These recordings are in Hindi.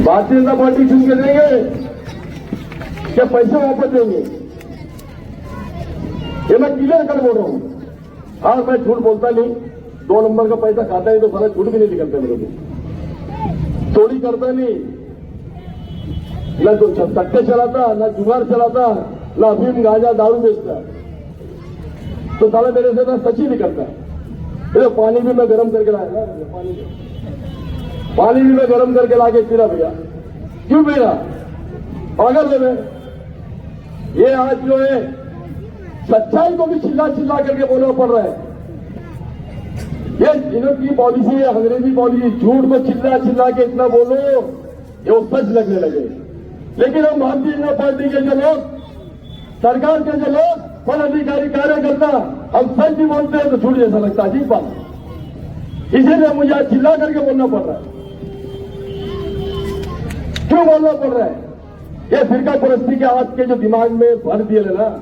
भारतीय जनता पार्टी चुन के देंगे क्या पैसे वापस देंगे? ये मैं क्लियर कर बोल रहा हूं। हाँ, मैं झूठ बोलता नहीं, 2 नंबर का पैसा खाता है तो सारा झूठ भी नहीं निकलता मेरे को। चोरी करता नहीं, न तो सट्टे चलाता, न जुगाड़ चलाता, न अफीम गांजा दारू बेचता, तो साला मेरे से सच ही नहीं करता। ये पानी भी मैं गर्म करके लाया ना, पानी भी मैं गर्म करके लाके पीरा भैया। क्यों पीरा? पागल है मैं। ये आज जो है सच्चाई को भी चिल्ला चिल्ला करके बोलना पड़ रहा है। ये इनकी पॉलिसी है, अंग्रेजी पॉलिसी। झूठ को चिल्ला चिल्ला के इतना बोलो ये वो सच लगने लगे। लेकिन हम भारतीय जनता पार्टी के जो लोग, सरकार के जो लोग, पद अधिकारी, कार्यकर्ता, हम सच भी बोलते हैं तो झूठ जैसा लगता है। अजीब बात। इसीलिए मुझे आज चिल्ला करके बोलना पड़ रहा है। क्यों बोलना पड़ रहा है? ये फिरका परस्ती के आज के जो दिमाग में भर दिए ना,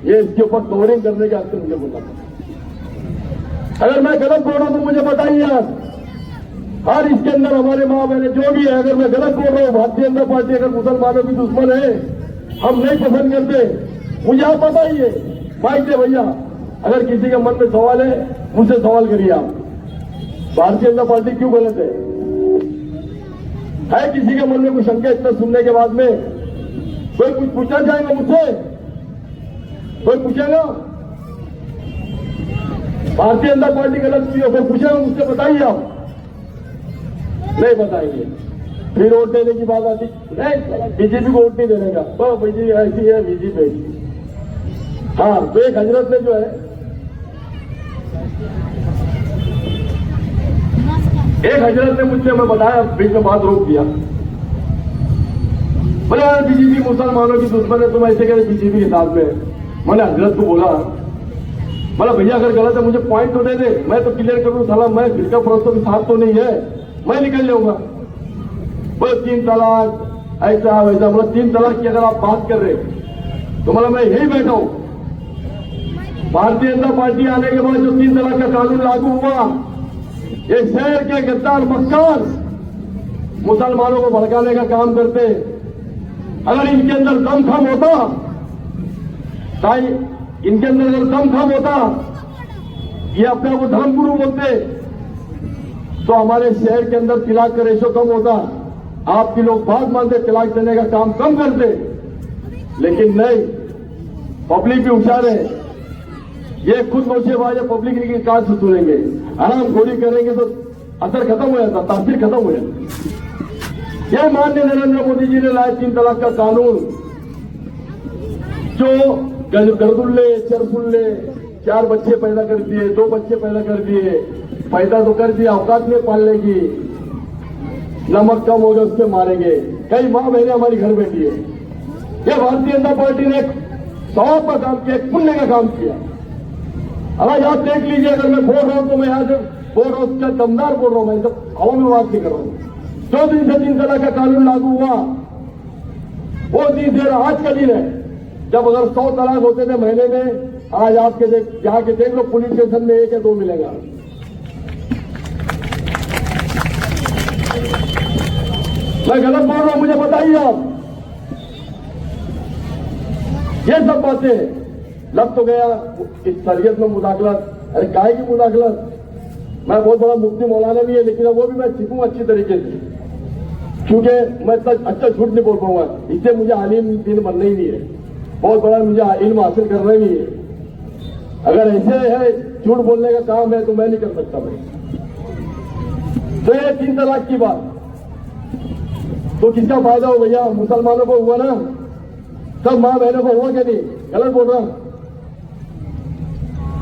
ये इसके ऊपर कवरिंग करने के आस्ते मुझे बोलना पड़ा। अगर मैं गलत बोल रहा हूं तो मुझे बताइए आप। और इसके अंदर हमारे माँ बहने जो भी है, अगर मैं गलत बोल रहा हूं, भारतीय जनता पार्टी अगर मुसलमानों की दुश्मन है, हम नहीं पसंद करते, मुझे आप बताइए। माइक दे भैया, अगर किसी के मन में सवाल है मुझसे सवाल करिए आप। भारतीय जनता पार्टी क्यों गलत है किसी के मन में कोई शंका? इतना सुनने के बाद में कोई कुछ पूछना चाहेगा मुझसे? कोई पूछेगा भारतीय जनता पार्टी गलत की हो? कोई पूछेगा मुझसे? बताइए आप। नहीं बताएंगे। फिर वोट देने की बात आती नहीं, बीजेपी को वोट नहीं देने का, तो बीजेपी ऐसी है, बीजेपी। हाँ, तो एक हजरत ने जो है, एक हजरत ने मुझसे मैं बताया, बीच में बात रोक दिया। बोले यार बीजेपी मुसलमानों की दुश्मन है, तुम ऐसे कह रहे बीजेपी के साथ में। मैंने हजरत को बोला, भैया अगर गलत है मुझे पॉइंट तो दे दे, मैं तो क्लियर करूं। साला मैं फिरका परस्तों के साथ तो नहीं है, मैं निकल जाऊंगा। बोले 3 तलाक ऐसा वैसा। बोला 3 तलाक की अगर आप बात कर रहे तो मैं यही बैठा हूं। भारतीय जनता पार्टी आने के बाद जो 3 तलाक का कानून लागू हुआ, ये शहर के गद्दार मक्कार मुसलमानों को भड़काने का काम करते। अगर इनके अंदर दमखम होता, इनके अंदर अगर दमखम होता, ये अपने को धर्मगुरु बोलते, तो हमारे शहर के अंदर तलाक का रेशो कम होता। आपके लोग बात मानते, तलाक देने का काम कम करते। लेकिन नहीं, पब्लिक भी होशियार है। ये खुद नौशेबाज है, पब्लिक की कार से सुनेंगे, आराम गोली करेंगे तो असर खत्म हो जाता, तासीर खत्म हो जाती। यह माननीय नरेंद्र मोदी जी ने लाया 3 तलाक का कानून, जो गर्दुल्ले, चरसुल्ले 4 बच्चे पैदा कर दिए, 2 बच्चे पैदा कर दिए, पैदा तो कर दिया, औकात में पालने की, नमक कम हो गया उससे मारेंगे। कई माँ बहने हमारी घर बैठी है। यह भारतीय जनता पार्टी ने एक सवाब का काम किया, एक पुण्य का काम किया। अब आप देख लीजिए, अगर मैं बोल रहा हूं तो मैं यहां से बोल रहा हूं, क्या दमदार बोल रहा हूं, मैं सब हवा में बात नहीं कर रहा हूं। जो दिन से 3 तलाक का कानून लागू हुआ, वो दिन से आज का दिन है जब अगर 100 तलाक होते थे महीने में, आज आपके जाके देख लो पुलिस स्टेशन में 1 या 2 मिलेगा। मैं गलत बोल रहा हूं, मुझे बताइए आप। ये सब बातें लग तो गया इस शरीयत में मुदाखलत। अरे काहे की मुदाखलत? मैं बहुत बड़ा मुफ्ती मौलाना भी है, लेकिन वो भी मैं सीखूं अच्छी तरीके से, क्योंकि मैं इतना अच्छा झूठ नहीं बोल पाऊंगा। इससे मुझे आलिम दिन बनना ही नहीं है, बहुत बड़ा मुझे इल्म हासिल करना ही नहीं है। अगर ऐसे है झूठ बोलने का काम है तो मैं नहीं कर सकता भाई। तो ये 3 तलाक की बात, तो किसका फायदा हो भैया? मुसलमानों को हुआ ना, सब माँ बहनों को हुआ क्या नहीं? गलत बोल रहा।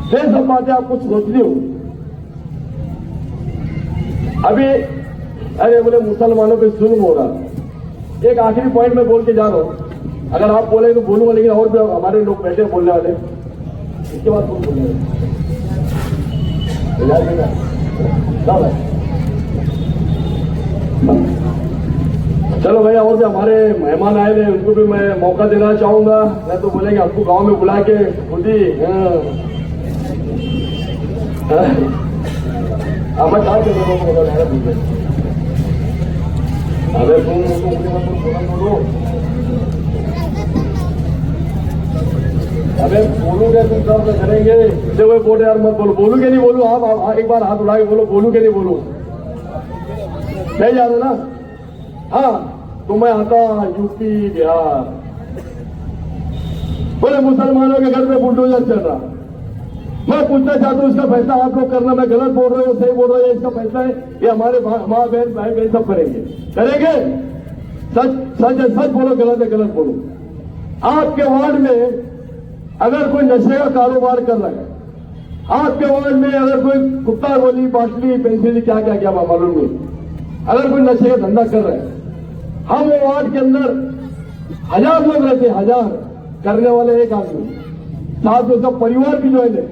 ये सब बातें आप कुछ सोचती हो। अभी अरे बोले मुसलमानों पे जुल्म हो रहा। एक आखिरी पॉइंट में बोल के जा रहा हूं, अगर आप बोले तो बोलूंगा, लेकिन और भी हमारे लोग बैठे बोलने वाले, इसके बाद कौन बोलेंगे? चलो भैया, और भी हमारे मेहमान आए थे, उनको भी मैं मौका देना चाहूंगा। मैं तो बोलेंगे आपको गांव में बुला के खुद ही मैं कहा अबे बोलो, अबे बोलूंगे तुम सब करेंगे। जब वो बोले यार मत बोलो, बोलू के नहीं बोलू? आप एक बार हाथ उठा के बोलो, बोलू के नहीं बोलू? नहीं जा रहे ना? हाँ, तो मैं आता यूपी बिहार, बोले मुसलमानों के घर में बुलडोजर चल रहा। मैं पूछना चाहता हूँ, इसका फैसला आप लोग करना। मैं गलत बोल रहा हूँ, सही बोल रहा हूँ, इसका फैसला है ये हमारे माँ बहन भाई बहन सब करेंगे। सच सच है, सच बोलो, गलत है गलत बोलो। आपके वार्ड में अगर कोई नशे का कारोबार कर रहा है, आपके वार्ड में अगर कोई कुत्ता गोली बाटली पेंसिल क्या क्या क्या मालूम नहीं, अगर कोई नशे का धंधा कर रहा है, हम वो वार्ड के अंदर 1000 लोग रहते हैं, 1000 करने वाले एक आदमी, साथ में उसका परिवार भी ज्वाइन है।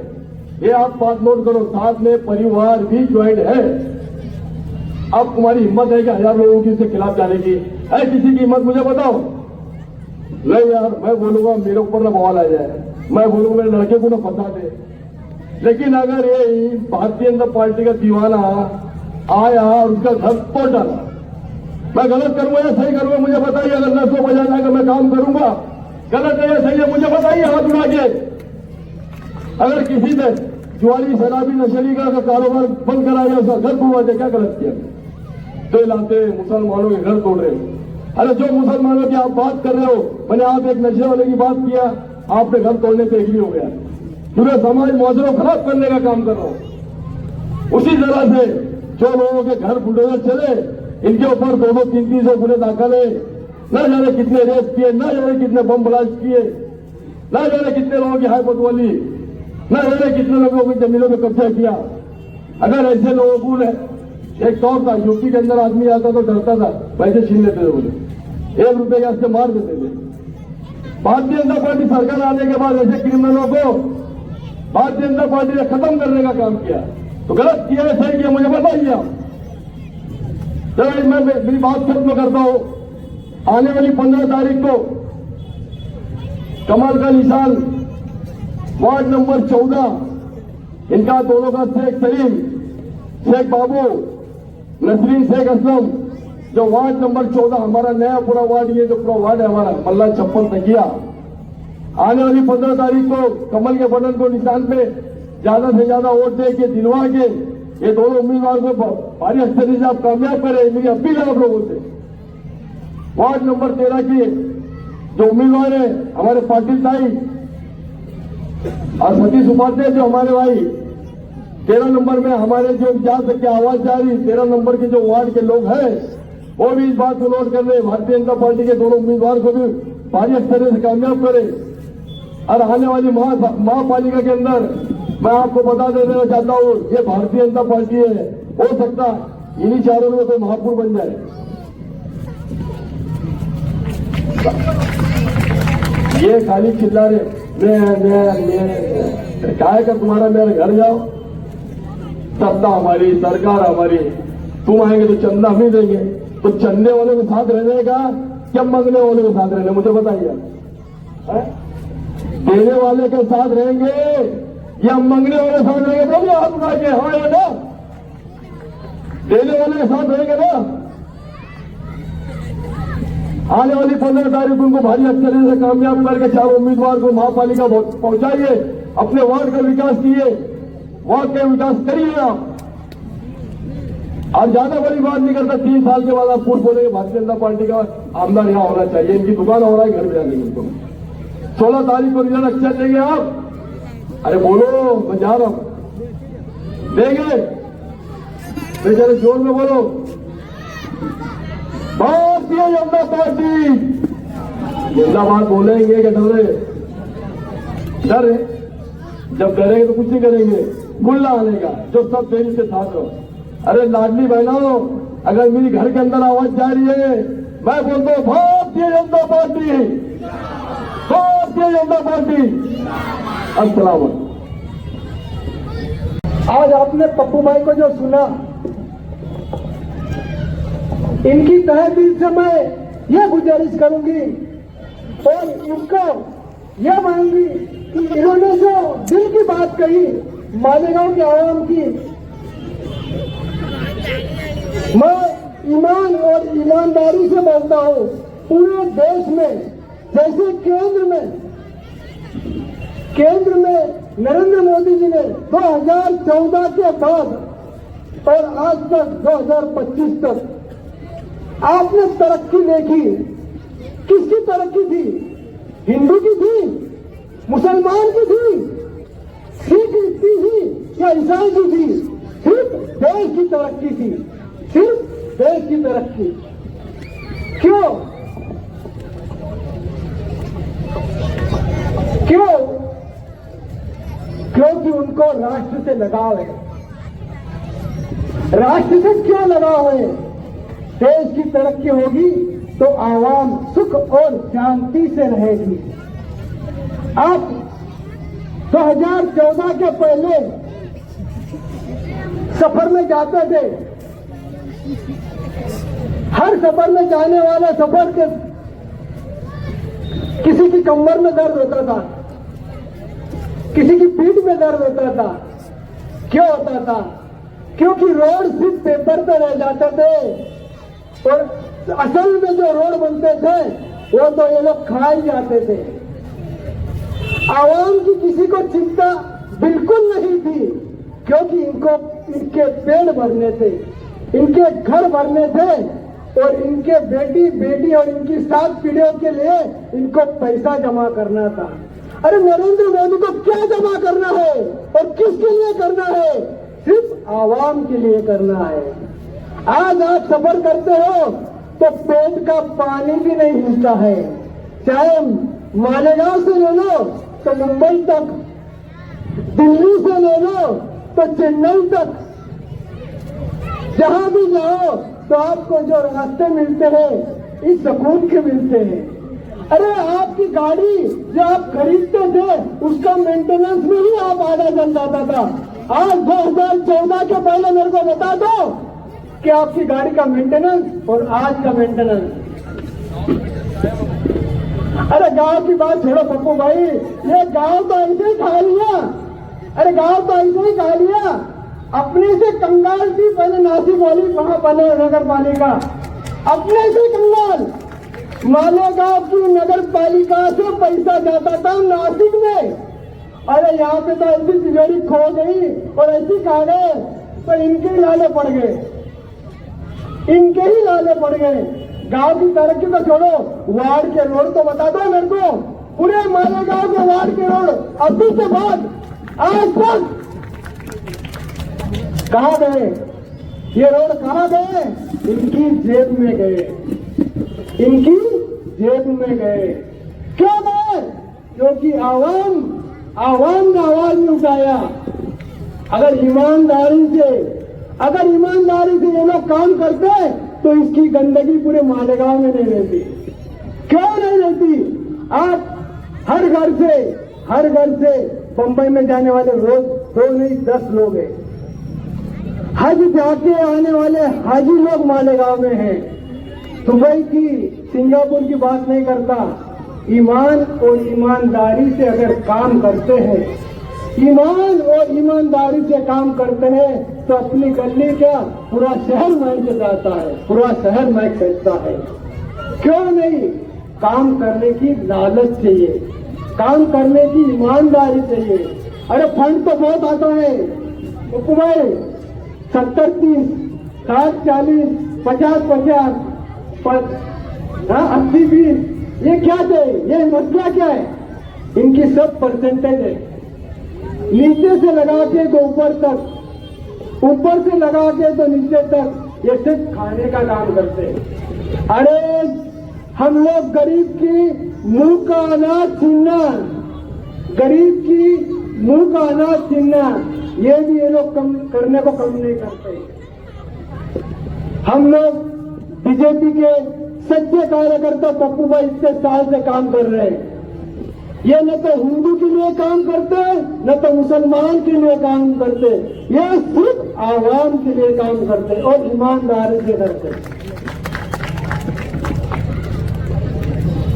ये आप बात नोट करो, साथ में परिवार भी ज्वाइन है। अब तुम्हारी हिम्मत है कि 1000 लोगों की इसके खिलाफ जाने की है? किसी की हिम्मत मुझे बताओ। नहीं यार, मैं बोलूंगा मेरे ऊपर ना बवाल आ जाए, मैं बोलूंगा मेरे लड़के को ना फंसा दे। लेकिन अगर ये भारतीय जनता पार्टी का दीवाना आया और उसका घर तोड़ डाला, मैं गलत करूंगा या सही करूंगा मुझे बताइए। अगर 900 बजा जाएगा मैं काम करूंगा, गलत है या सही है मुझे बताइए हाथ उठा के। अगर किसी ने जुआरी शराबी नशेड़ी का कारोबार बंद कराया, उसका घर तोड़वा दे, क्या गलत किया? तो लाते मुसलमानों के घर तोड़ रहे हो। अरे जो मुसलमानों की आप बात कर रहे हो, मैंने आप एक नशे वाले की बात किया, आपने घर तोड़ने से एग्री हो गया, पूरे समाज मुआवजा खराब करने का काम कर रहा हूं। उसी तरह से जो लोगों के घर बुलडोजर चले, इनके ऊपर 200-300 गुने दाखिल है। न जाने कितने रेप किए, न जाने कितने बम ब्लास्ट किए, न जाने कितने लोगों की हाई पतवाली, न जाने कितने लोगों की जमीनों में कब्जा किया। अगर ऐसे लोगों को एक दौर था, यूपी के अंदर आदमी आता तो डरता था, पैसे छीन लेते थे, बोले 1 रुपए के मार देते थे। भारतीय जनता पार्टी सरकार आने के बाद ऐसे क्रिमिनलों को भारतीय जनता पार्टी ने खत्म करने का काम किया। तो गलत किया है सही किया मुझे बताइए आप। चलो मैं मेरी बात खत्म करता हूं। आने वाली 15 तारीख को कमल का निशान वार्ड नंबर 14, इनका दोनों का शेख सलीम, शेख बाबू, नसरीन शेख असलम, जो वार्ड नंबर 14 हमारा नया पूरा वार्ड, ये जो पूरा वार्ड है हमारा मल्ला छप्पन तकिया, आने वाली 15 तारीख को कमल के बटन को निशान पे ज्यादा से ज्यादा वोट दे के दिलवा के ये दोनों उम्मीदवार को भारी अक्षर से आप कामयाब करें। मेरी अपील है आप लोगों से। वार्ड नंबर 13 की जो उम्मीदवार है हमारे पाटिल ताई और सतीश उपाध्याय जो हमारे भाई, 13 नंबर में हमारे जो जा सके आवाज जा रही, 13 नंबर के जो वार्ड के लोग हैं वो भी इस बात को नोट कर रहे, भारतीय जनता पार्टी के दोनों उम्मीदवार को भी भारी अक्षर से कामयाब करें। और आने वाली महापालिका के अंदर मैं आपको बता देना चाहता हूं, ये भारतीय जनता पार्टी है, हो सकता इन्हीं चारों में कोई महापौर बन जाए। ये खाली चिल्ला रहे मैं काय कर तुम्हारा मेरे घर जाओ, सत्ता हमारी, सरकार हमारी, तुम आएंगे तो चंदा हम ही देंगे। तो चंदे वालों के साथ रहने का क्या मंगने वालों के साथ रहने, मुझे बताइए। देने वाले के साथ रहेंगे या मंगने वाले के साथ रहेंगे? बोलिए हाथ उठा के, हाँ या ना? देने वाले के साथ रहेंगे ना? आने वाली 15 तारीख को उनको भारी अक्षर से कामयाब करके चारों उम्मीदवार को महापालिका पहुंचाइए, अपने वार्ड का विकास किए, वार्ड का विकास करिए आप। और ज्यादा बड़ी बात नहीं करता, 3 साल के बाद आप खुद बोलेंगे भारतीय जनता पार्टी का आमदार यहाँ होना चाहिए, इनकी दुकान हो रहा है, घर में जाने उनको 16 तारीख को रिजल्ट अच्छा देंगे आप। अरे बोलो, मैं जा रहा हूं, देंगे बेचारे, जोर में बोलो, भारतीय जनता पार्टी जिंदाबाद बोलेंगे कि डर है? जब डरेंगे तो कुछ नहीं करेंगे, गुल्ला आने का, जो सब देरी से साथ रहो। अरे लाडली बहनों, अगर मेरी घर के अंदर आवाज जा रही है, मैं बोलता हूं भारतीय जनता पार्टी, भारतीय जनता पार्टी। अस्सलाम। आज आपने पप्पू भाई को जो सुना, इनकी तहे दिल से मैं ये गुजारिश करूंगी और इनको यह मांगूंगी कि इन्होंने जो दिल की बात कही मालेगांव के आवाम की, मैं ईमान और ईमानदारी से बोलता हूं, पूरे देश में जैसे केंद्र में नरेंद्र मोदी जी ने 2014 के बाद और आज तक 2025 तक आपने तरक्की देखी। किसकी तरक्की थी? हिंदू की थी, मुसलमान की थी, सिख की थी या ईसाई की थी? सिर्फ देश की तरक्की थी, सिर्फ देश की तरक्की। क्यों? क्योंकि उनको राष्ट्र से लगाव है। राष्ट्र से क्यों लगाव है? देश की तरक्की होगी तो आवाम सुख और शांति से रहेगी। आप 2014 के पहले सफर में जाते थे, हर सफर में जाने वाला सफर के किसी की कमर में दर्द होता था, किसी की पीठ में दर्द होता था। क्यों होता था? क्योंकि रोड सिर्फ पेपर पे रह जाते थे और असल में जो रोड बनते थे वो तो ये लोग खा ही जाते थे। आवाम की किसी को चिंता बिल्कुल नहीं थी, क्योंकि इनको इनके पेड़ भरने थे, इनके घर भरने थे और इनके बेटी और इनकी 7 पीढ़ियों के लिए इनको पैसा जमा करना था। अरे नरेंद्र मोदी को क्या जमा करना है और किसके लिए करना है? सिर्फ आवाम के लिए करना है। आज आप सफर करते हो तो पेट का पानी भी नहीं मिलता है। चाहे मालेगांव से ले लो तो मुंबई तक, दिल्ली से ले लो तो चेन्नई तक, जहां भी जाओ तो आपको जो रास्ते मिलते हैं इस सुकून के मिलते हैं। अरे आपकी गाड़ी जो आप खरीदते थे उसका मेंटेनेंस में ही आप आधा जल जाता था। आज 2014 के पहले मेरे को बता दो कि आपकी गाड़ी का मेंटेनेंस और आज का मेंटेनेंस। अरे गांव की बात छोड़ो पप्पू भाई, ये गांव तो ऐसे ही खा लिया। अरे गांव तो ऐसे ही खा लिया। अपने से कंगाल थी पहले नासिक वाली, वहां बने नगर पालिका, अपने से कंगाल। मालेगांव की नगर पालिका से पैसा जाता था नासिक में। अरे यहाँ पे तो ऐसी तिजोरी खो गई और ऐसी खा गए तो इनके ही लाले पड़ गए, इनके ही लाले पड़ गए। गांव की तरक्की तो छोड़ो, वार्ड के रोड तो बता दो मेरे को। पूरे मालेगांव के वार्ड के रोड अभी से बाद आज तक कहाँ गए? ये रोड कहाँ गए? इनकी जेब में गए, इनकी जेब में गए। क्यों गए? क्योंकि आवाम ने आवाज नहीं उठाया। अगर ईमानदारी से ये लोग काम करते तो इसकी गंदगी पूरे मालेगांव में नहीं रहती। क्यों नहीं रहती? आप हर घर से बंबई में जाने वाले रोज 2 नहीं 10 लोग हैं। हज जाके आने वाले हाजी लोग मालेगांव में हैं। दुबई की, सिंगापुर की बात नहीं करता। ईमान और ईमानदारी से अगर काम करते हैं, ईमान और ईमानदारी से काम करते हैं तो अपनी गली क्या पूरा शहर महक जाता है, पूरा शहर महक सकता है। क्यों नहीं? काम करने की लालच चाहिए, काम करने की ईमानदारी चाहिए। अरे फंड तो बहुत आता है उपू भाई, 70-30, 60-40, 50-50, 80-20, ये क्या थे? ये मसला क्या है? इनकी सब परसेंटेज है। नीचे से लगा के तो ऊपर तक, ऊपर से लगा के तो नीचे तक, ये सिर्फ खाने का काम करते हैं। अरे हम लोग गरीब की मुंह का अनाज छीनना, गरीब की मुंह का अनाज छीनना, ये भी ये लोग कम करने को कम नहीं करते। हम लोग बीजेपी के सच्चे कार्यकर्ता पप्पू भाई इतने साल से काम कर रहे हैं। ये न तो हिंदू के लिए काम करते, न तो मुसलमान के लिए काम करते, ये सिर्फ आवाम के लिए काम करते और ईमानदारी से करते।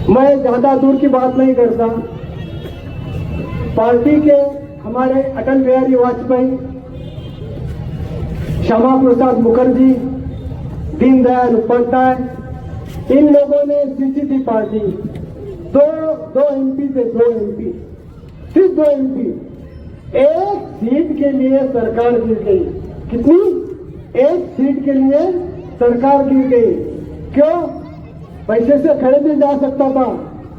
मैं ज्यादा दूर की बात नहीं करता। पार्टी के हमारे अटल बिहारी वाजपेयी, श्यामा प्रसाद मुखर्जी, दीनदयाल उपाध्याय, इन लोगों ने सीसीसी पार्टी, दो एमपी थे, 2 एमपी, सिर्फ 2 एमपी, एक सीट के लिए सरकार गिर गई। कितनी? एक सीट के लिए सरकार गिर गई। क्यों? पैसे से खरीदे जा सकता था,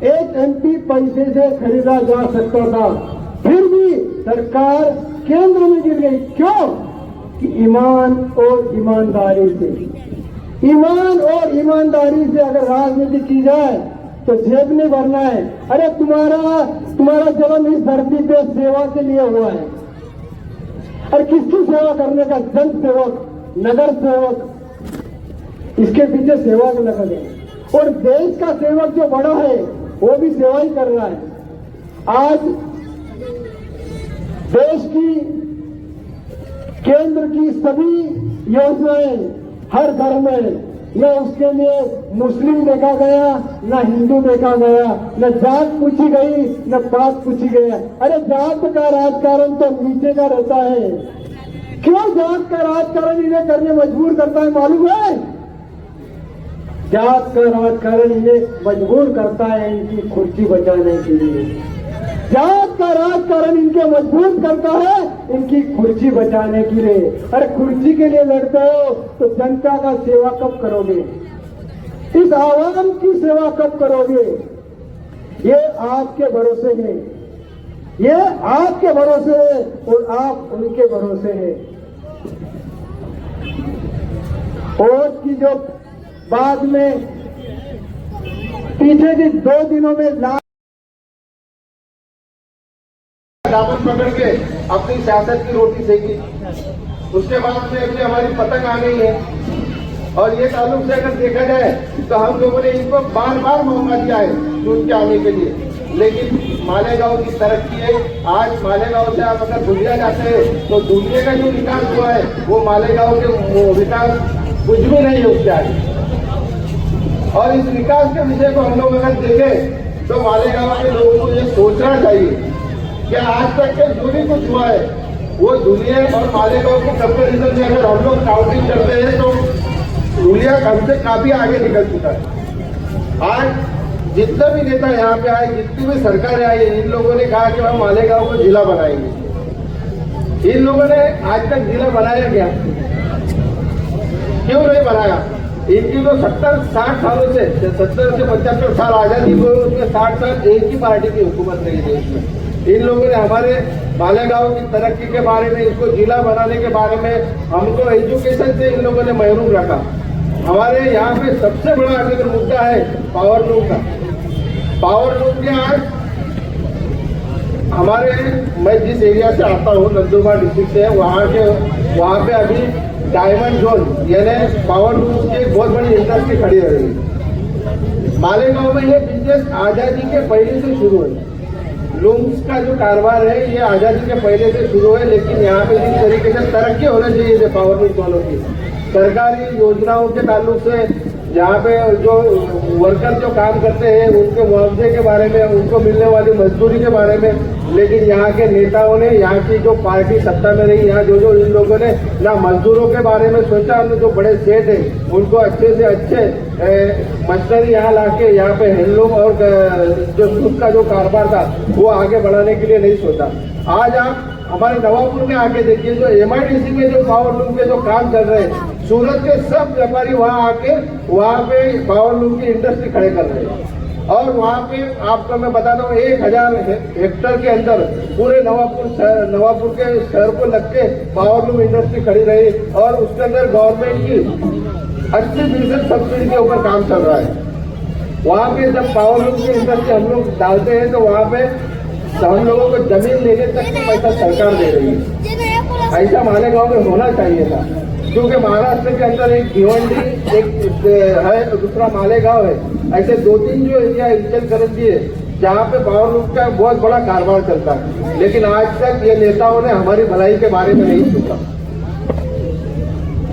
एक एमपी पैसे से खरीदा जा सकता था, फिर भी सरकार केंद्र में गिर गई। क्यों? कि ईमान और ईमानदारी से, ईमान और ईमानदारी से अगर राजनीति की जाए तो जेब नहीं भरना है। अरे तुम्हारा जन्म इस धरती पे सेवा के लिए हुआ है, और किसकी सेवा करने का? जन सेवक, नगर सेवक, इसके पीछे सेवा में लगा है। और देश का सेवक जो बड़ा है वो भी सेवा ही कर रहा है। आज देश की केंद्र की सभी योजनाएं हर घर में, न उसके लिए मुस्लिम देखा गया, न हिंदू देखा गया, न जात पूछी गई, न पात पूछी गया। अरे जात का राजकारण तो नीचे का रहता है। क्यों जात का राजकारण इन्हें करने मजबूर करता है मालूम है? जात का राजकारण इन्हें मजबूर करता है इनकी कुर्सी बचाने के लिए। जात का राजकारण इनके मजबूर करता है इनकी कुर्सी बचाने के लिए। अरे कुर्सी के लिए लड़ते हो तो जनता का सेवा कब करोगे? इस आवाम की सेवा कब करोगे? ये आपके भरोसे है, ये आपके भरोसे है और आप उनके भरोसे है। वोट की जो बाद में पीछे के 2 दिनों में दामन पकड़ के अपनी सियासत की रोटी सेकी। उसके बाद में अभी हमारी पतंग आ गई है, और ये ताल्लुक से अगर देखा जाए तो हम लोगों ने इनको बार बार मौका दिया है चुन के आने के लिए, लेकिन मालेगांव की तरक्की है। आज मालेगांव से आप अगर दुनिया जाते हैं तो दुनिया का जो विकास हुआ है वो मालेगांव के विकास कुछ भी नहीं है उसके आगे। और इस विकास के विषय को हम लोग अगर देखें तो मालेगांव के लोगों को ये सोचना चाहिए कि आज तक के जो भी कुछ हुआ है वो दुनिया और मालेगांव के कंपेरिजन में अगर हम लोग काउंटिंग करते हैं तो दुनिया हमसे काफी आगे निकल चुका है। आज जितने भी नेता यहाँ पे आए, जितनी भी सरकारें आई, इन लोगों ने कहा कि हम मालेगांव को जिला बनाएंगे। इन लोगों ने आज तक जिला बनाया क्या? क्यों नहीं बनाया? इनकी तो 70-60 सालों से 70 से 75 साल आजादी हुई, उसमें 60 साल एक ही पार्टी की हुकूमत रही देश में। इन लोगों ने हमारे मालेगांव की तरक्की के बारे में, इसको जिला बनाने के बारे में हमको एजुकेशन से इन लोगों ने महरूम रखा। हमारे यहाँ पे सबसे बड़ा अगर मुद्दा है पावर लूम का। पावर लूम के आज हमारे, मैं जिस एरिया से आता हूँ नंदुरबार डिस्ट्रिक्ट से, वहाँ पे अभी डायमंड जोन यानी पावर लूम की एक बहुत बड़ी इंडस्ट्री खड़ी रही है। मालेगांव में ये बिजनेस आजादी के पहले से शुरू है। लूम्स का जो कारोबार है ये आजादी के पहले से शुरू है, लेकिन यहाँ पे जिस तरीके से तरक्की होना चाहिए पावर लूम वालों की, सरकारी योजनाओं के ताल्लुक से यहाँ पे जो वर्कर जो काम करते हैं उनके मुआवजे के बारे में, उनको मिलने वाली मजदूरी के बारे में, लेकिन यहाँ के नेताओं ने, यहाँ की जो पार्टी सत्ता में रही, यहाँ जो इन लोगों ने ना मजदूरों के बारे में सोचा, जो बड़े सेठ है उनको अच्छे से अच्छे मशीनरी यहाँ लाके यहाँ पे हैंडलूम और जो सूत का जो कारोबार था वो आगे बढ़ाने के लिए नहीं सोचा। आज आप हमारे नवापुर में आके देखिए, जो MIDC में जो पावर लूम के जो काम चल रहे हैं, सूरत के सब व्यापारी वहाँ आके वहाँ पे पावर लूम की इंडस्ट्री खड़े कर रहे हैं। और वहाँ पे आपको मैं बता दूं 1000 हेक्टेयर के अंदर पूरे नवापुर के शहर को लग के पावर लूम इंडस्ट्री खड़ी रही, और उसके अंदर गवर्नमेंट की 80% सब्सिडी के ऊपर काम चल रहा है। वहाँ पे जब पावर लूम की इंडस्ट्री हम लोग डालते हैं तो वहाँ पे हम लोगों को जमीन लेने तक का पैसा सरकार दे रही है। ऐसा मालेगांव में होना चाहिए था, क्योंकि महाराष्ट्र के अंदर एक भिवंडी एक है, दूसरा मालेगांव है। ऐसे 2-3 जो एरिया इचलकरंजी है जहाँ पे पावर लूम का बहुत बड़ा कारोबार चलता है, लेकिन आज तक ये नेताओं ने हमारी भलाई के बारे में नहीं सोचा।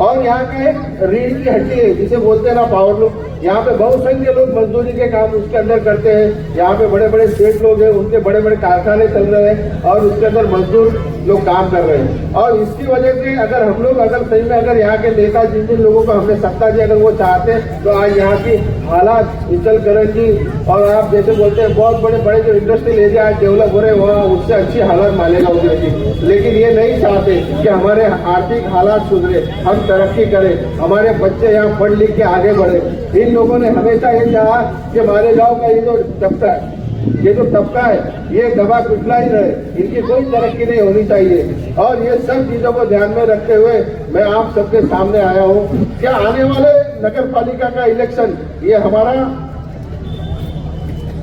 और यहाँ का एक रीढ़ की हड्डी है जिसे बोलते हैं ना पावर लूम, यहाँ पे बहुसंख्य लोग मजदूरी के काम उसके अंदर करते हैं। यहाँ पे बड़े बड़े सेठ लोग हैं, उनके बड़े बड़े कारखाने चल रहे हैं और उसके अंदर मजदूर लोग काम कर रहे हैं। और इसकी वजह से अगर हम लोग अगर सही में अगर यहाँ के नेता जिन जिन लोगों को हमने सत्ता दी अगर वो चाहते तो आज यहाँ की हालात इचलकरण की और आप जैसे बोलते हैं बहुत बड़े बड़े जो इंडस्ट्रियल एरिया आज डेवलप हो रहे हैं वहाँ उससे अच्छी हालत मालेगांव जिले की। लेकिन ये नहीं चाहते कि हमारे आर्थिक हालात सुधरे, हम तरक्की करें, हमारे बच्चे यहाँ पढ़ लिख के आगे बढ़े। इन लोगों ने हमेशा ये चाहा कि मालेगांव का ये जो तबका है ये दबा कुचला ही रहे, इनकी कोई तरक्की नहीं होनी चाहिए। और ये सब चीजों को ध्यान में रखते हुए मैं आप सबके सामने आया हूँ। क्या आने वाले नगर पालिका का इलेक्शन ये हमारा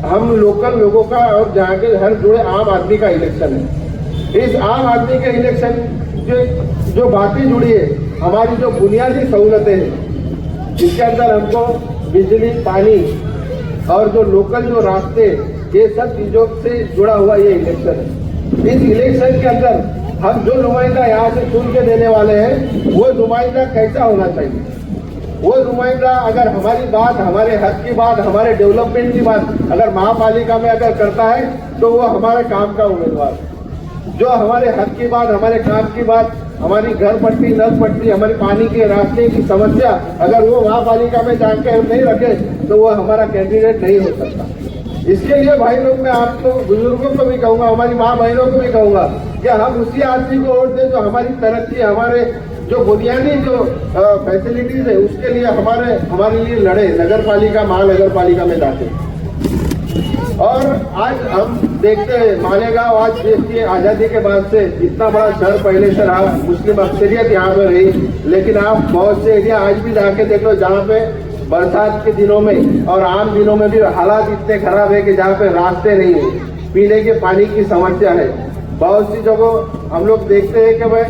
हम लोकल लोगों का और जहाँ के हर जुड़े आम आदमी का इलेक्शन है। इस आम आदमी के इलेक्शन जो बातें जुड़ी है हमारी जो बुनियादी सहूलतें हैं इसके अंदर हमको बिजली, पानी और जो लोकल जो रास्ते ये सब चीजों से जुड़ा हुआ ये इलेक्शन है। इस इलेक्शन के अंदर हम जो नुमाइंदा यहाँ से चुन के देने वाले हैं वो नुमाइंदा कैसा होना चाहिए। वो नुमाइंदा अगर हमारी बात, हमारे हक की बात, हमारे डेवलपमेंट की बात अगर महापालिका में अगर करता है तो वो हमारे काम का उम्मीदवार। जो हमारे हक की बात, हमारे काम की बात, हमारी घर पट्टी, नल पट्टी, हमारी पानी के रास्ते की समस्या अगर वो महापालिका में जाके हम नहीं रखे तो वो हमारा कैंडिडेट नहीं हो सकता। इसके लिए भाई लोग मैं आपको बुजुर्गों को भी कहूंगा, हमारी माँ बहनों को भी कहूंगा कि हम उसी आदमी को वोट दें जो हमारी तरक्की, हमारे जो बुनियादी जो फैसिलिटीज है उसके लिए हमारे लिए लड़े, नगर पालिका महानगर पालिका में जाके। और आज हम देखते हैं मालेगांव आज देश की आजादी के बाद से इतना बड़ा शहर पहले से रहा, मुस्लिम अक्सरियत यहाँ पे रही, लेकिन आप बहुत से एरिया आज भी जाके देख लो जहाँ पे बरसात के दिनों में और आम दिनों में भी हालात इतने खराब है कि जहाँ पे रास्ते नहीं है, पीने के पानी की समस्या है। बहुत सी जगह हम लोग देखते हैं कि भाई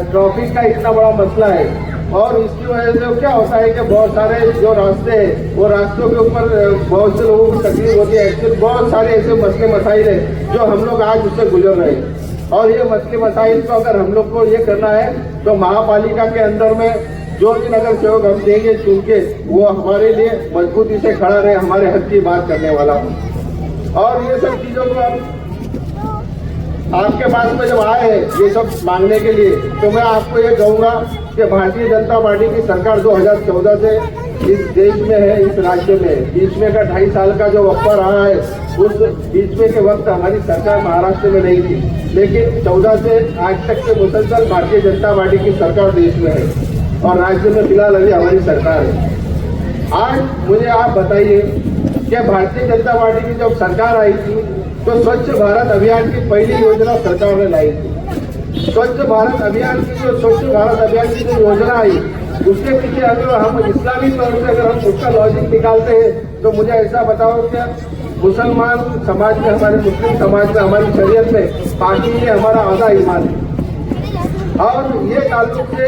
ट्रैफिक का इतना बड़ा मसला है और इसकी वजह से क्या होता है कि बहुत सारे जो रास्ते हैं वो रास्तों के ऊपर बहुत से लोगों को तकलीफ होती है। एक्चुअली बहुत सारे ऐसे मसले मसाइल है जो हम लोग आज उससे गुजर रहे हैं और ये मसले मसाइल को अगर हम लोग को ये करना है तो महापालिका के अंदर में जो भी नगर सेवक हम देंगे चुन के वो हमारे लिए मजबूती से खड़ा रहे, हमारे हक की बात करने वाला हो। और ये सब चीजों को हम आपके पास में जब आए हैं ये सब मांगने के लिए तो मैं आपको ये कहूंगा कि भारतीय जनता पार्टी की सरकार 2014 से इस देश में है, इस राज्य में है। बीच में का 2.5 साल का जो वक्फा रहा है उस बीच में के वक्त हमारी सरकार महाराष्ट्र में नहीं थी, लेकिन 14 से आज तक के मुसलसल भारतीय जनता पार्टी की सरकार देश में है और राज्य में फिलहाल अभी हमारी सरकार है। आज मुझे आप बताइए कि भारतीय जनता पार्टी की जब सरकार आई थी तो स्वच्छ भारत अभियान की पहली योजना सरकार ने लाई थी। स्वच्छ भारत अभियान की जो स्वच्छ भारत अभियान की जो योजना आई उसके पीछे अगर हम इस्लामी तौर से अगर हम उसका लॉजिक निकालते हैं तो मुझे ऐसा बताओ कि मुसलमान समाज में, हमारे मुस्लिम समाज में, हमारी शरीयत में पाकी ये हमारा आधा ईमान है और ये ताल्लुक से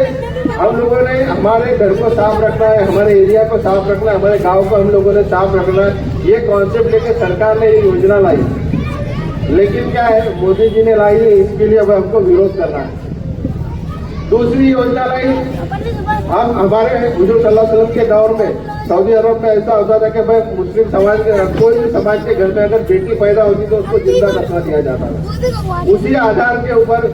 हम लोगों ने हमारे घर को साफ रखना है, हमारे एरिया को साफ रखना है, हमारे गांव को हम लोगों ने साफ रखना है। ये कॉन्सेप्ट लेके सरकार ने ये योजना लाई, लेकिन क्या है मोदी जी ने लाई है, इसके लिए अब हमको विरोध करना है। दूसरी योजना लाई, हम हमारे हुजूर सल्लल्लाहु अलैहि वसल्लम के दौर में सऊदी अरब में ऐसा होता था कि भाई मुस्लिम समाज के कोई भी समाज के घर में अगर बेटी पैदा होती तो उसको जिंदा दफना दिया जाता था। उसी आधार के ऊपर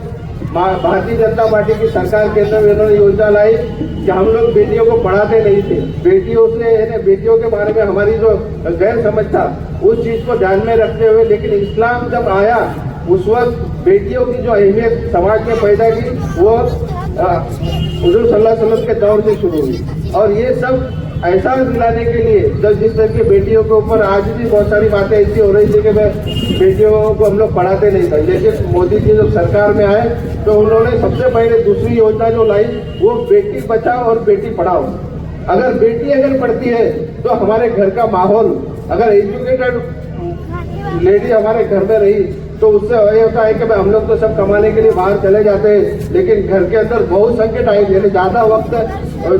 भारतीय जनता पार्टी की सरकार के अंदर इन्होंने योजना लाई कि हम लोग बेटियों को पढ़ाते नहीं थे, बेटियों के बारे में हमारी जो गैर समझ था उस चीज को ध्यान में रखते हुए, लेकिन इस्लाम जब आया उस वक्त बेटियों की जो अहमियत समाज में पैदा की वो हुजूर सल्लल्लाहु अलैहि वसल्लम के दौर से शुरू हुई। और ये सब एहसास दिलाने के लिए जब जिस तरह की बेटियों के ऊपर आज भी बहुत सारी बातें ऐसी हो रही थी कि बेटियों को हम लोग पढ़ाते नहीं थे, लेकिन मोदी जी जब सरकार में आए तो उन्होंने सबसे पहले दूसरी योजना जो लाई वो बेटी बचाओ और बेटी पढ़ाओ। अगर बेटी अगर पढ़ती है तो हमारे घर का माहौल, अगर एजुकेटेड लेडी हमारे घर में रही तो उससे ये होता है कि भाई हम लोग तो सब कमाने के लिए बाहर चले जाते हैं, लेकिन घर के अंदर बहुसंख्य टाइम यानी ज्यादा वक्त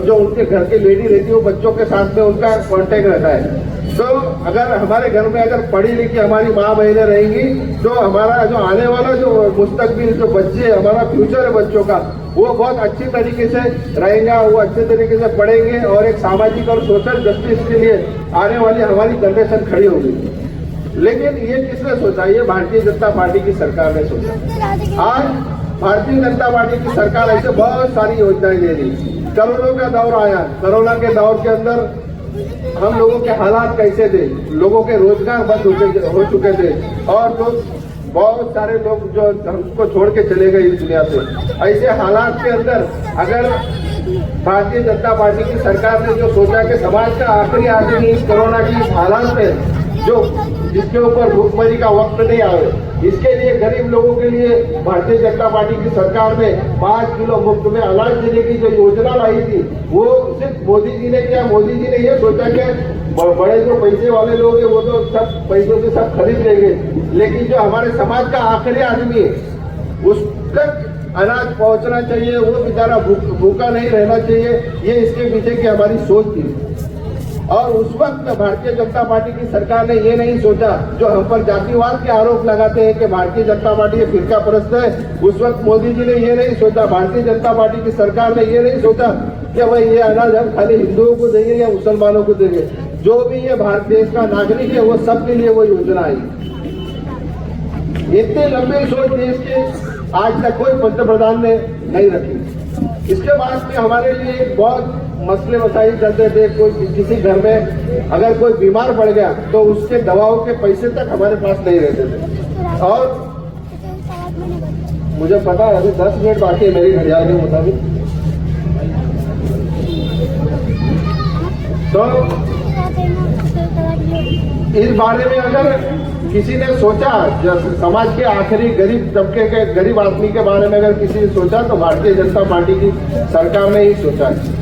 जो उनके घर की लेडी रहती है वो बच्चों के साथ में उनका कांटेक्ट रहता है। तो अगर हमारे घर में अगर पढ़ी लिखी हमारी माँ बहनें रहेंगी तो हमारा जो आने वाला जो मुस्तकबिल जो बच्चे हमारा फ्यूचर है बच्चों का वो बहुत अच्छी तरीके से रहेगा, वो अच्छे तरीके से पढ़ेंगे और एक सामाजिक और सोशल जस्टिस के लिए आने वाली हमारी जनरेशन खड़ी होगी। लेकिन ये किसने सोचा? ये भारतीय जनता पार्टी की सरकार ने सोचा। आज भारतीय जनता पार्टी की सरकार ऐसे बहुत सारी योजनाएं दे रही। कोरोना का दौर आया, कोरोना के दौर के अंदर हम लोगों के हालात कैसे थे, लोगों के रोजगार बंद हो चुके थे और लोग बहुत सारे लोग जो हमको छोड़ के चले गए इस दुनिया से। ऐसे हालात के अंदर अगर भारतीय जनता पार्टी की सरकार ने जो सोचा कि समाज का आखिरी आदमी इस कोरोना की हालात में जो जिसके ऊपर भूखमरी का वक्त नहीं आए, इसके लिए गरीब लोगों के लिए भारतीय जनता पार्टी की सरकार ने 5 किलो मुफ्त में अनाज देने की जो योजना लाई थी वो सिर्फ मोदी जी ने किया। मोदी जी ने ये सोचा कि बड़े जो पैसे वाले लोग हैं वो तो सब पैसों से सब खरीद लेंगे, लेकिन जो हमारे समाज का आखिरी आदमी है उस तक अनाज पहुंचना चाहिए, वो बेचारा भूखा नहीं रहना चाहिए। ये इसके पीछे की हमारी सोच थी। और उस वक्त भारतीय जनता पार्टी की सरकार ने ये नहीं सोचा, जो हम पर जातिवाद के आरोप लगाते हैं कि भारतीय जनता पार्टी फिरका परस्त है, उस वक्त मोदी जी ने ये नहीं सोचा, भारतीय जनता पार्टी की सरकार ने ये नहीं सोचा कि भाई ये अनाज हम खाली हिंदुओं को देंगे या मुसलमानों को देंगे। जो भी ये भारत देश का नागरिक है वो सबके लिए वो योजना आई। इतनी लंबी सोच देश के आज तक कोई पंतप्रधान ने नहीं रखी। इसके बाद में हमारे लिए बहुत मसले मसाइल चलते थे। कोई किसी घर में अगर कोई बीमार पड़ गया तो उसके दवाओं के पैसे तक हमारे पास नहीं रहते थे। और मुझे पता है अभी 10 मिनट बाकी है मेरी घड़ियाल के मुताबिक। तो इस बारे में अगर किसी ने सोचा, समाज के आखिरी गरीब तबके के गरीब आदमी के बारे में अगर किसी ने सोचा तो भारतीय जनता पार्टी की सरकार ने ही सोचा है।